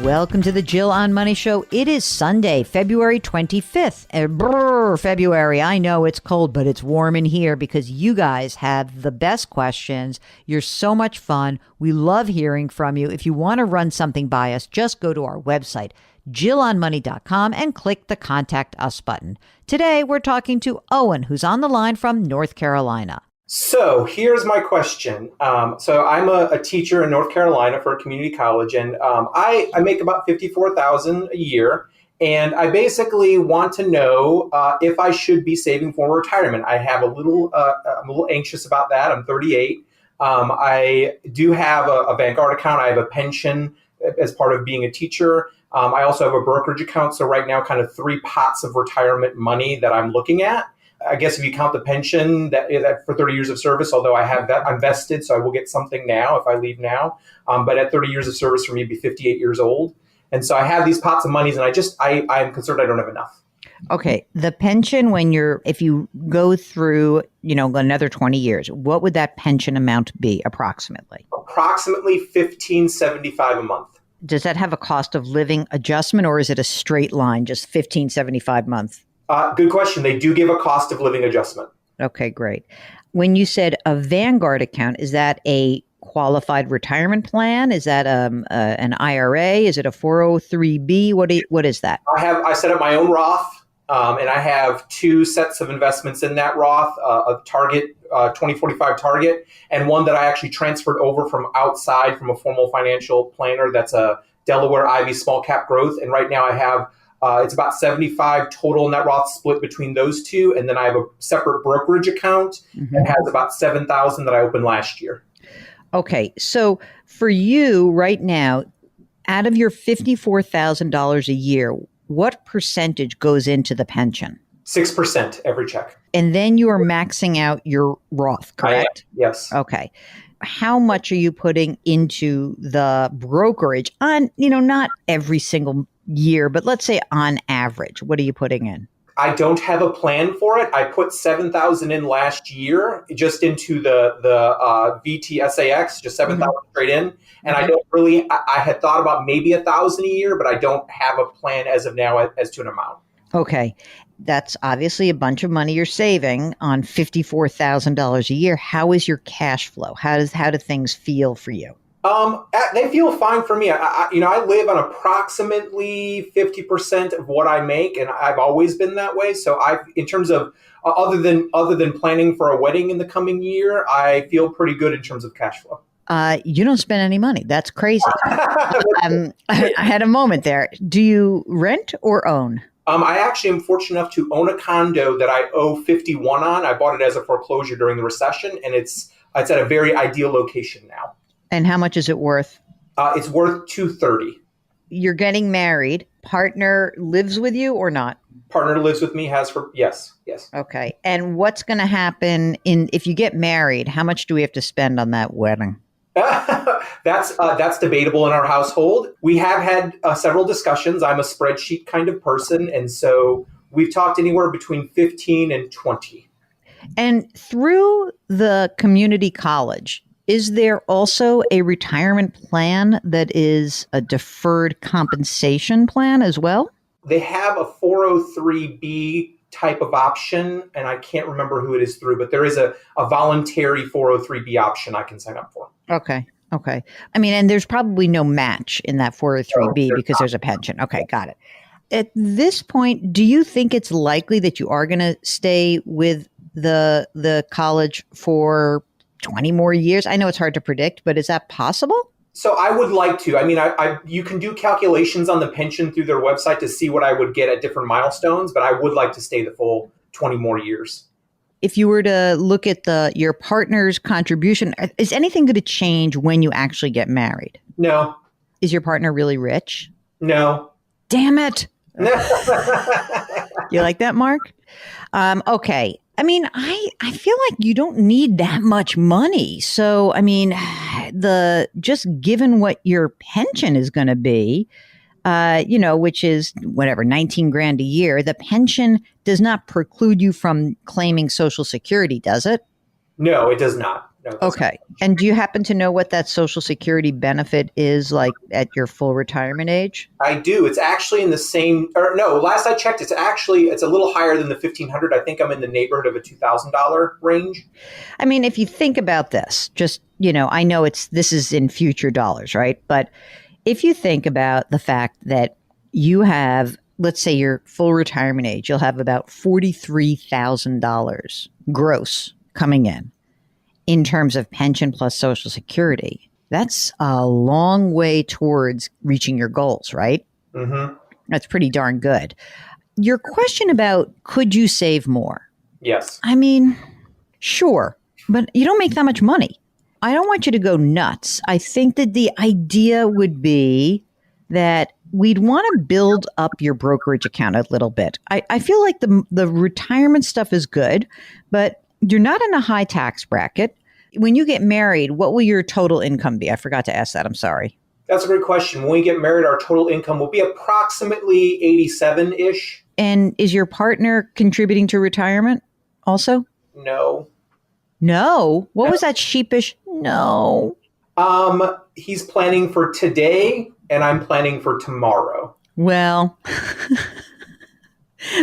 Welcome to the Jill on Money Show. It is Sunday, February 25th. February. I know it's cold, but it's warm in here because you guys have the best questions. You're so much fun. We love hearing from you. If you want to run something by us, just go to our website, JillOnMoney.com, and click the Contact Us button. Today, we're talking to Owen, who's on the line from North Carolina. So here's my question. So I'm a teacher in North Carolina for a community college, and I make about $54,000 a year. And I basically want to know if I should be saving for retirement. I'm a little anxious about that. I'm 38. I do have a Vanguard account. I have a pension as part of being a teacher. I also have a brokerage account. So right now, kind of 3 pots of retirement money that I'm looking at. I guess if you count the pension that for 30 years of service, although I have that, I'm vested, so I will get something now if I leave now. But at 30 years of service for me, I'd be 58 years old. And so I have these pots of monies, and I'm concerned I don't have enough. Okay. The pension, if you go through, another 20 years, what would that pension amount be approximately? Approximately $1,575 a month. Does that have a cost of living adjustment, or is it a straight line, just $1,575 a month? Good question. They do give a cost of living adjustment. Okay, great. When you said a Vanguard account, is that a qualified retirement plan? Is that an IRA? Is it a 403B? What is that? I set up my own Roth, and I have 2 sets of investments in that Roth, a Target 2045 Target, and one that I actually transferred over from outside from a formal financial planner. That's a Delaware Ivy Small Cap Growth, and right now I have it's about 75 total net Roth split between those 2. And then I have a separate brokerage account that has about 7,000 that I opened last year. Okay. So for you right now, out of your $54,000 a year, what percentage goes into the pension? 6% every check. And then you are maxing out your Roth, correct? Yes. Okay. How much are you putting into the brokerage on, not every single year, but let's say on average, what are you putting in? I don't have a plan for it. I put 7,000 in last year, just into the VTSAX, just 7,000 straight in. And I don't really, I had thought about maybe 1,000 a year, but I don't have a plan as of now as to an amount. Okay. That's obviously a bunch of money you're saving on $54,000 a year. How is your cash flow? How do things feel for you? They feel fine for me. I live on approximately 50% of what I make, and I've always been that way. So in terms of other than planning for a wedding in the coming year, I feel pretty good in terms of cash flow. You don't spend any money. That's crazy. I had a moment there. Do you rent or own? I actually am fortunate enough to own a condo that I owe 51 on. I bought it as a foreclosure during the recession, and it's at a very ideal location now. And how much is it worth? It's worth $230. You're getting married. Partner lives with you or not? Partner lives with me. Yes. Okay. And what's going to happen if you get married? How much do we have to spend on that wedding? That's debatable in our household. We have had several discussions. I'm a spreadsheet kind of person, and so we've talked anywhere between 15 and 20. And through the community college, is there also a retirement plan that is a deferred compensation plan as well? They have a 403B type of option, and I can't remember who it is through, but there is a voluntary 403B option I can sign up for. Okay. I mean, and there's probably no match in that 403B because there's a pension. Okay, got it. At this point, do you think it's likely that you are going to stay with the college for 20 more years? I know it's hard to predict, but is that possible? So I would like to. I mean, you can do calculations on the pension through their website to see what I would get at different milestones, but I would like to stay the full 20 more years. If you were to look at your partner's contribution, is anything going to change when you actually get married? No. Is your partner really rich? No. Damn it. You like that, Mark? Okay. I mean, I feel like you don't need that much money. So, I mean, just given what your pension is going to be, which is whatever, 19 grand a year, the pension does not preclude you from claiming Social Security, does it? No, it does not. That's Okay. And do you happen to know what that Social Security benefit is like at your full retirement age? I do. It's actually in the same, or no, last I checked, it's a little higher than the 1,500. I think I'm in the neighborhood of a $2,000 range. I mean, if you think about this, just, I know this is in future dollars, right? But if you think about the fact that you have, let's say your full retirement age, you'll have about $43,000 gross coming in terms of pension plus Social Security. That's a long way towards reaching your goals, right? Mm-hmm. That's pretty darn good. Your question about could you save more? Yes. I mean, sure, but you don't make that much money. I don't want you to go nuts. I think that the idea would be that we'd want to build up your brokerage account a little bit. I feel like the retirement stuff is good, but you're not in a high tax bracket. When you get married, what will your total income be? I forgot to ask that. I'm sorry. That's a great question. When we get married, our total income will be approximately 87-ish. And is your partner contributing to retirement also? No. No? What was that sheepish? No. He's planning for today, and I'm planning for tomorrow. Well,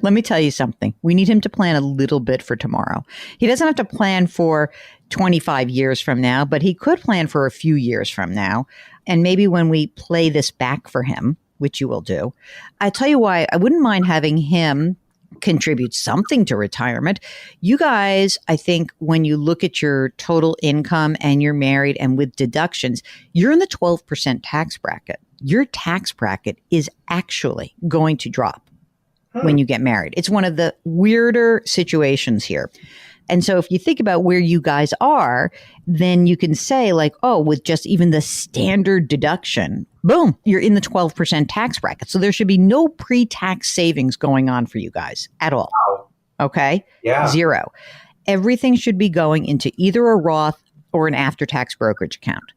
let me tell you something. We need him to plan a little bit for tomorrow. He doesn't have to plan for 25 years from now, but he could plan for a few years from now. And maybe when we play this back for him, which you will do, I tell you why I wouldn't mind having him contribute something to retirement. You guys, I think when you look at your total income and you're married and with deductions, you're in the 12% tax bracket. Your tax bracket is actually going to drop when you get married. It's one of the weirder situations here. And so if you think about where you guys are, then you can say like, oh, with just even the standard deduction, boom, you're in the 12% tax bracket. So there should be no pre-tax savings going on for you guys at all. Wow. Okay? Yeah. Zero. Everything should be going into either a Roth or an after-tax brokerage account.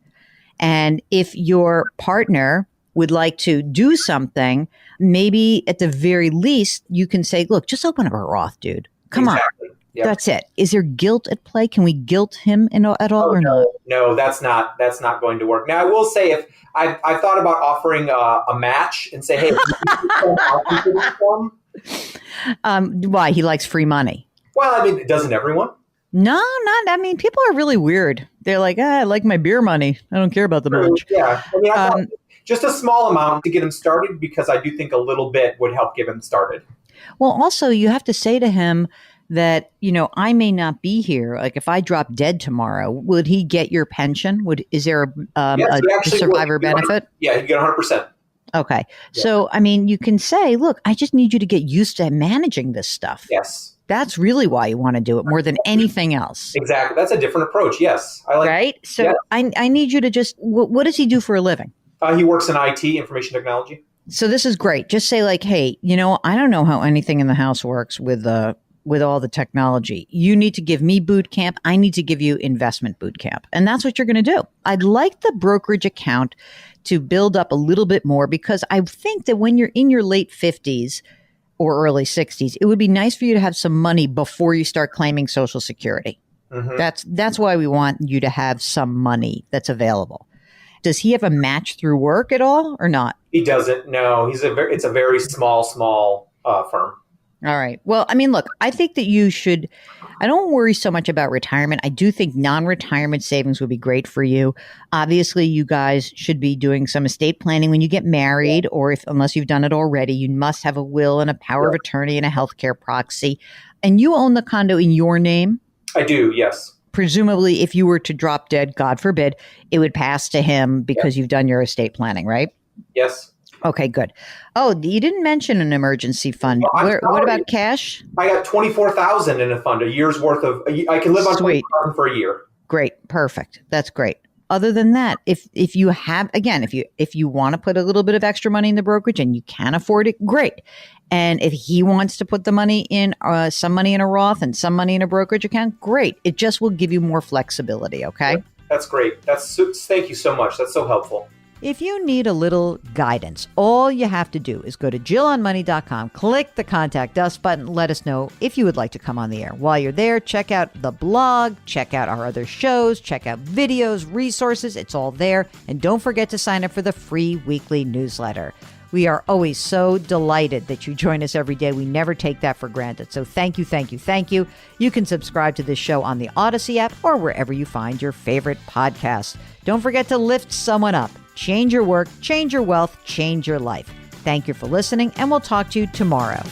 And if your partner would like to do something, maybe at the very least, you can say, look, just open up a Roth, dude. Come on. Yep. That's it. Is there guilt at play? Can we guilt him at all or not? No, that's not going to work. Now, I will say if I thought about offering a match and say, hey, I'll contribute some. Why? He likes free money. Well, I mean, doesn't everyone? No, not. I mean, people are really weird. They're like, I like my beer money. I don't care about the match. Yeah. I mean, I thought just a small amount to get him started because I do think a little bit would help get him started. Well, also, you have to say to him that, I may not be here. Like if I drop dead tomorrow, would he get your pension? Is there a survivor benefit? Yeah, he'd get 100%. Okay. Yeah. So, I mean, you can say, look, I just need you to get used to managing this stuff. Yes. That's really why you want to do it more than anything else. Exactly. That's a different approach. Yes. I like right? So yeah. I need you to just, what does he do for a living? He works in IT, information technology. So this is great. Just say like, hey, I don't know how anything in the house works with all the technology. You need to give me boot camp. I need to give you investment boot camp. And that's what you're going to do. I'd like the brokerage account to build up a little bit more because I think that when you're in your late 50s or early 60s, it would be nice for you to have some money before you start claiming Social Security. Mm-hmm. That's why we want you to have some money that's available. Does he have a match through work at all or not? He doesn't. No, it's a very small firm. All right. Well, I mean, look, I think that I don't worry so much about retirement. I do think non-retirement savings would be great for you. Obviously, you guys should be doing some estate planning when you get married, or unless you've done it already, you must have a will and a power of attorney and a healthcare proxy. And you own the condo in your name? I do, yes. Presumably, if you were to drop dead, God forbid, it would pass to him because you've done your estate planning, right? Yes. Okay, good. Oh, you didn't mention an emergency fund. What about cash? I got $24,000 in a fund, a year's worth of. I can live on $20,000 for a year. Great, perfect. That's great. Other than that, if you have, again, if you want to put a little bit of extra money in the brokerage and you can afford it, great. And if he wants to put the money in, some money in a Roth and some money in a brokerage account, great. It just will give you more flexibility. Okay. That's great. Thank you so much. That's so helpful. If you need a little guidance, all you have to do is go to JillOnMoney.com, click the Contact Us button, let us know if you would like to come on the air. While you're there, check out the blog, check out our other shows, check out videos, resources. It's all there. And don't forget to sign up for the free weekly newsletter. We are always so delighted that you join us every day. We never take that for granted. So thank you, thank you, thank you. You can subscribe to this show on the Odyssey app or wherever you find your favorite podcasts. Don't forget to lift someone up. Change your work, change your wealth, change your life. Thank you for listening, and we'll talk to you tomorrow.